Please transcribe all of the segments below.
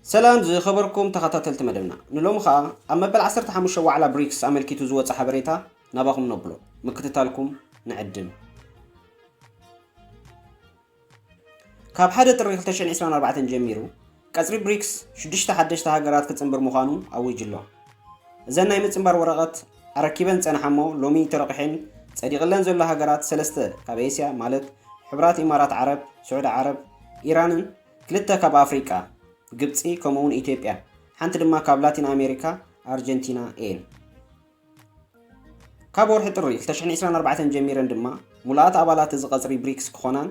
سلام زي خبركم تخطتلت مدبنا نلوم خا أما بالعصر تحمشوا على بريكس عمل كيتو زوات حبريتها نباكم نبلو مكتتالكم نعدم كاب حدا تريخ تشعين 24 جميرو كازري بريكس شدشت حدشت هاجرات كتنبر مخانو أو يجلو زين نايم تنبر ورقات أركيبن سنة حمو لومي ترقحين صديق لنا زول هاجرات سلسته كاب آسيا مالت حبرات إمارات عرب سعود عرب إيران كلتا كاب أفريقيا ግብፂ ከምኡውን ኢትዮጵያ ሓንቲ ድማ ካብ ላቲን ኣሜሪካ ኣርጀንቲና እየን ካብ ወርሒ ጥሪ 2024 ጀሚረን ድማ ሙሉኣት ኣባላት እዚ ቀጽሪ ብሪክስ ክኾናን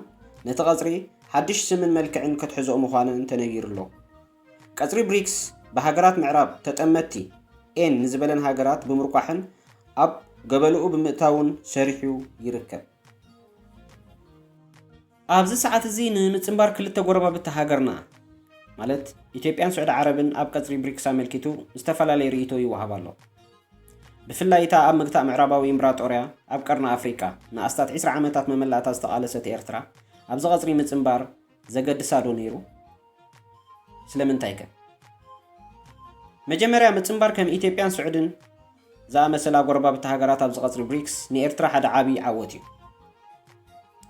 ነቲ ቀጽሪ ሓድሽ ስምን መልክዕን ክትሕዝኦ ምዃነን ተነጊሩሎ ቀጽሪ ብሪክስ ብሃገራት ምዕራብ ተጠመቲ ኤን ንዝበለን ሃገራት ብምርቋሕን ኣብ ገበልኡ ብምእታውን ሰሪሑ ይርከብ ኣብዚ ሰዓት እዚ ንምጽምባር ክልተ ጎረባብቲ ሃገርና ማለት ኢትዮጵያን ስዑድ ዓረብን ኣብ ቀጽሪ ብሪክስ ኣመልኪቱ ዝተፈላለዩ ርእይቶ ይወሃብ ኣሎ ብፍላይ እታ ኣብ ምግታእ ምዕራባዊ ኢምፕራጦርያ ኣብ ቀርኒ ኣፍሪካ ንኣስታት 20 ዓመታት መመላእታ ዝተቓለሰት ኤርትራ ኣብዚ ቀጽሪ ምጽምባር ዘገድሳ ዶ ነይሩ ስለምንታይ ከ መጀመርያ ምጽምባር ከም ኢትዮጵያን ስዑድን ዝኣመሰላ ጎረባብቲ ሃገራት ኣብዚ ቀጽሪ ብሪክስ ንኤርትራ ሓደ ዓብይ ዓወት እዩ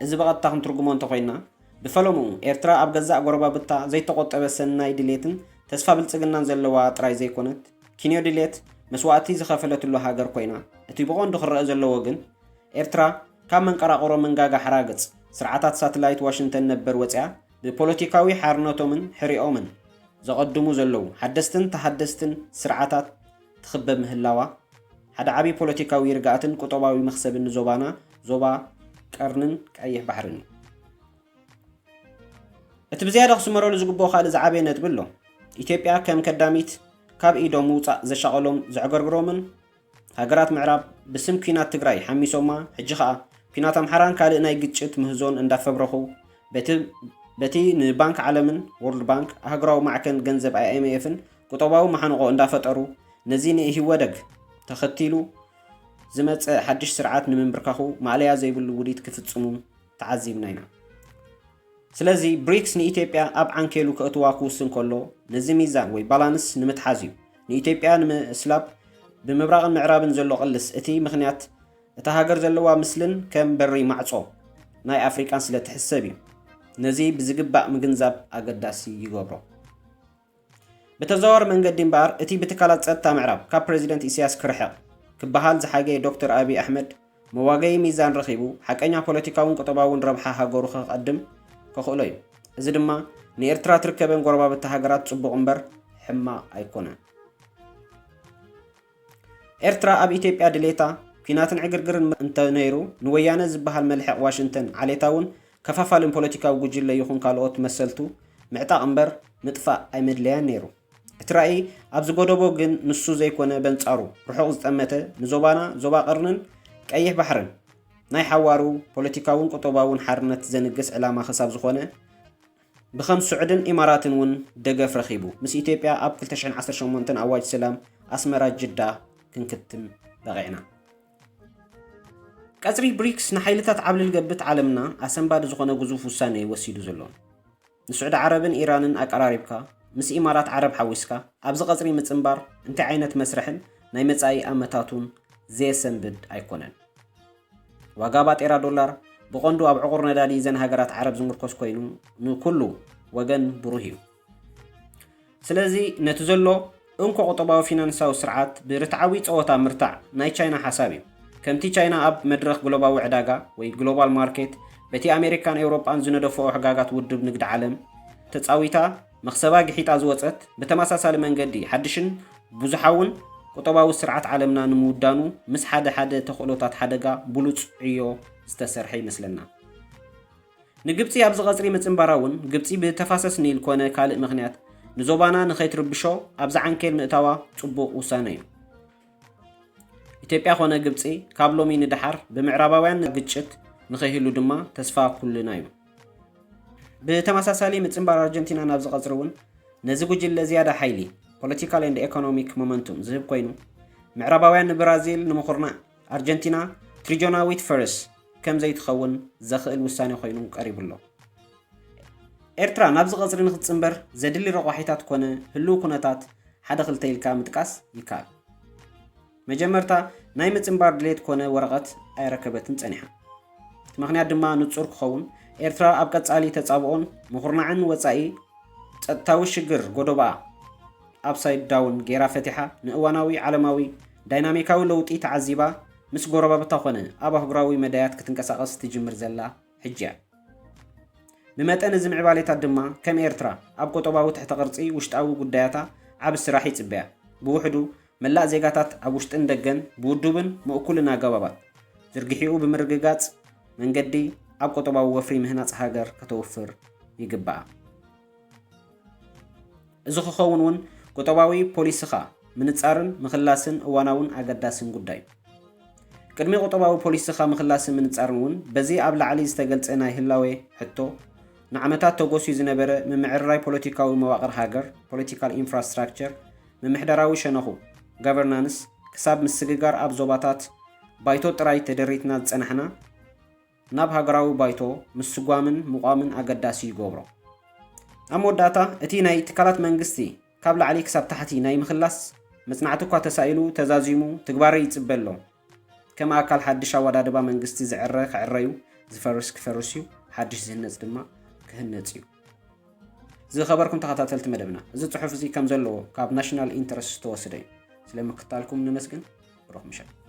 እዚ ብቐጥታ ክንትርጉሞ እንተኾይና ብፈለሙ ኤርትራ ኣብ ገዛእ ጎረባብታ ዘይተቆጠበ ሰናይ ድሌትን ተስፋ ብልጽግናን ዘለዋ ጥራይ ዘይኮነት ኪንዮ ድሌት መስዋዕቲ ዝኸፈለትሉ ሃገር ኮይና እቲ ብቐንዱ ክረአ ዘለዎ ግን ኤርትራ ካብ መንቀራቕሮ መንጋጋ ሓራገጽ ስርዓታት ሳተላይት ዋሽንተን ነበር ወፅያ ብፖለቲካዊ ሓርነቶምን ሕሪኦምን ዘቐድሙ ዘለዉ ሓደስትን ተሓደስትን ስርዓታት ትኽበብ ምህላዋ ሓደ ዓብይ ፖለቲካዊ ርግኣትን ቁጠባዊ መኽሰብን ዞባና ዞባ ቀርንን ቀይሕ ባሕርን እቲ ብዝያዳ ክስመረሉ ዝግብኦ ካልእ ዝዓበየ ነጥቢ ኣሎ ኢትዮጵያ ከም ከዳሚት ካብ ኢዶም ውፃእ ዘሻቐሎም ዘዕገርግሮምን ሃገራት ምዕራብ ብስም ኩናት ትግራይ ሓሚሶማ ሕጂ ከዓ ኩናት ኣምሓራን ካልእ ናይ ግጭት ምህዞን እንዳፈብረኹ በቲ ንባንክ ዓለምን ወርልድ ባንክ ሃገራዊ ማዕከን ገንዘብ IMFን ቁጠባዊ መሓንቆ እንዳፈጠሩ ነዚ ንህወደግ ተኸቲሉ ዝመፅእ ሓድሽ ስርዓት ንምንብርካኹ ማዕለያ ዘይብሉ ውዲት ክፍጽሙ ተዓዚብና ኢና ስለዚ ብሪክስ ንኢትዮጵያ ኣብ ዓንኬሉ ከእትዋ ክውስን ከሎ ነዚ ሚዛን ወይ ባላንስ ንምትሓዝ እዩ ንኢትዮጵያ ንምእስላብ ብምብራቕን ምዕራብን ዘሎ ቅልስ እቲ ምኽንያት እታ ሃገር ዘለዋ ምስልን ከም በሪ ማዕጾ ናይ ኣፍሪቃን ስለ ትሕሰብ እዩ ነዚ ብዝግባእ ምግንዛብ ኣገዳሲ ይገብሮ ብተዘዋዋሪ መንገዲ እምበር እቲ ብትካላት ጸጥታ ምዕራብ ካብ ፕሬዚደንት ኢሳያስ ክርሕቕ ክበሃል ዝሓገየ ዶክተር ኣብይ ኣሕመድ መዋገይ ሚዛን ረኺቡ ሓቀኛ ፖለቲካውን ቁጠባውን ረብሓ ሃገሩ ክቐድም كخلو إذا دما نيرترا تركبن قربا بالتهاجرات صبغ أمبر حما أيقونة إرترا أبي تيب أدليتا كيناتن عقرقرن أنت نيرو نويانا زبها الملحق واشنطن على تاون كفافا للبوليتيكا وجوجل يخون كالوت مسلتو معتا أمبر مدفع أي مدليان نيرو إترائي أبز قدوبو جن نصو زي كونه بنتارو رحوق زتأمته نزوبانا زوبا قرنن كأيه بحرن ناي حوارو بوليتيكاون قطباون حرنت زنقس علامة خصاب زخونة بخمس سعودن إماراتن ون دقف رخيبو مس إثيوبيا أب كل 10 شمونتن أواج سلام أسمرات جدة كنكتم بغينا كأزري بريكس نحيلتات عبل القبت عالمنا أسنباد زخونة جزوف السنة وسيدو زلون نسعود عربن إيرانن أقراربكا مس إمارات عرب حويسكا أبز غزري متسنبار انت عينت مسرحن ناي متساي أمتاتون زي سنبد أيقونن وقابات إيرا دولار بقندو أب عقور ندالي زن هاجرات عرب زمركوس كوينو نكلو وجن بروهيو سلازي نتزلو انكو قطباو فينانساو سرعات برتعوي صوتا مرتع ناي تشاينا حسابي كمتي تشاينا أب مدرخ جلوباو عداقة وي جلوبال ماركت بتي أمريكان أوروبا أنزنو دفعو حقاقات ودب نقد عالم تتصاويتا مخسبا جحيت أزواتت بتماسا سالمان قدي حدشن بوزحاون قطباو السرعات عالمنا نمودانو مس حدا تخلطات حدقا بلوص عيو استسرحي مثلنا نجبتي أبز غزري متنبراون جبتي بتفاسس نيل كونه كالق مغنيات نزوبانا نخيت ربشو أبز عنكيل مقتاوا صبو وسانيو إثيوبيا خونه جبتي كابلو مين دحر بمعرباوያን ግጭት نخيهلو دما تسفا كلنا يو بتماساسالي متنبر أرجنتينا نابز غزرون نزجوج لزيادة حيلي political and economic momentum زهب كوينو معرباوያን برازيل نمخرنا أرجنتينا تريجوناويت فرس كم زي تخون زخل وساني خوينو قريب الله ኤርትራ ናብ ዝቐጽሪ ንኽትጽንበር ዘድሊ ረቑሒታት ኮነ ህልው ኩነታት ሓደ ክልተ ኢልካ ምጥቃስ ይከኣል። መጀመርታ ናይ ምጽንባር ድሌት ኮነ ወረቐት ኣይረከበትን ጸኒሓ። እቲ ምኽንያት ድማ ንጹር ክኸውን ኤርትራ ኣብ ቀጻሊ ተጻብኦን ምኹርናዕን ወጻኢ ጸጥታዊ ሽግር ጎደባኣ ኣፕሳይድ ዳውን ጌራ ፈቲሓ ንእዋናዊ ዓለማዊ ዳይናሚካዊ ለውጢ ተዓዚባ ምስ ጎረባብታ ኮነ ኣብ ኣህጉራዊ መዳያት ክትንቀሳቐስ ትጅምር ዘላ ሕጂ እያ። ብመጠን እዚ ምዕባሌታት ድማ ከም ኤርትራ ኣብ ቆጠባዊ ትሕተ ቅርጺ ውሽጣዊ ጉዳያታ ዓብ ስራሕ ይጽበያ። ብውሕዱ መላእ ዜጋታት ኣብ ውሽጥን ደገን ብውዱብን ምእኩልን ኣገባባት ዝርግሒኡ ብምርግጋጽ መንገዲ ኣብ ቆጠባዊ ወፍሪ ምህናጽ ሃገር ከተወፍር ይግባኣ። እዚ ክኸውን እውን ቆጠባዊ ፖሊስኻ ምንጻርን ምኽላስን እዋናውን ኣገዳስን ጉዳይ እዩ። ቅድሚ ቆጠባዊ ፖሊስኻ ምኽላስን ምንጻርን እውን በዚ ኣብ ላዕሊ ዝተገልጸ ናይ ህላዌ ሕቶ ንዓመታት ተጎስዩ ዝነበረ ምምዕርራይ ፖለቲካዊ መዋቕር ሃገር ፖለቲካል ኢንፍራስትራክቸር ምምሕደራዊ ሸነኹ ጋቨርናንስ ክሳብ ምስግጋር ኣብ ዞባታት ባይቶ ጥራይ ተደሪትና ዝጸናሕና ናብ ሃገራዊ ባይቶ ምስጓምን ምቋምን ኣገዳሲ ይገብሮ። ኣብ መወዳእታ እቲ ናይ ትካላት መንግስቲ ካብ ላዕሊ ክሳብ ታሕቲ ናይ ምኽላስ መጽናዕቲ እኳ ተሳኢሉ ተዛዚሙ ትግባረ ይጽበሎ ከም ኣካል ሓድሽ ኣወዳድባ መንግስቲ ዝዕረ ክዕረዩ ዝፈርስ ክፈርስ እዩ ሓድሽ ዝህነጽ ድማ ክህነጽ እዩ። ዝኸበርኩም ተኸታተልቲ መደብና እዚ ጽሑፍ እዚ ከም ዘለዎ ካብ ናሽናል ኢንተረስት ዝተወሰደ እዩ። ስለምክታልኩም ንመስግን ብሮኽ ምሻል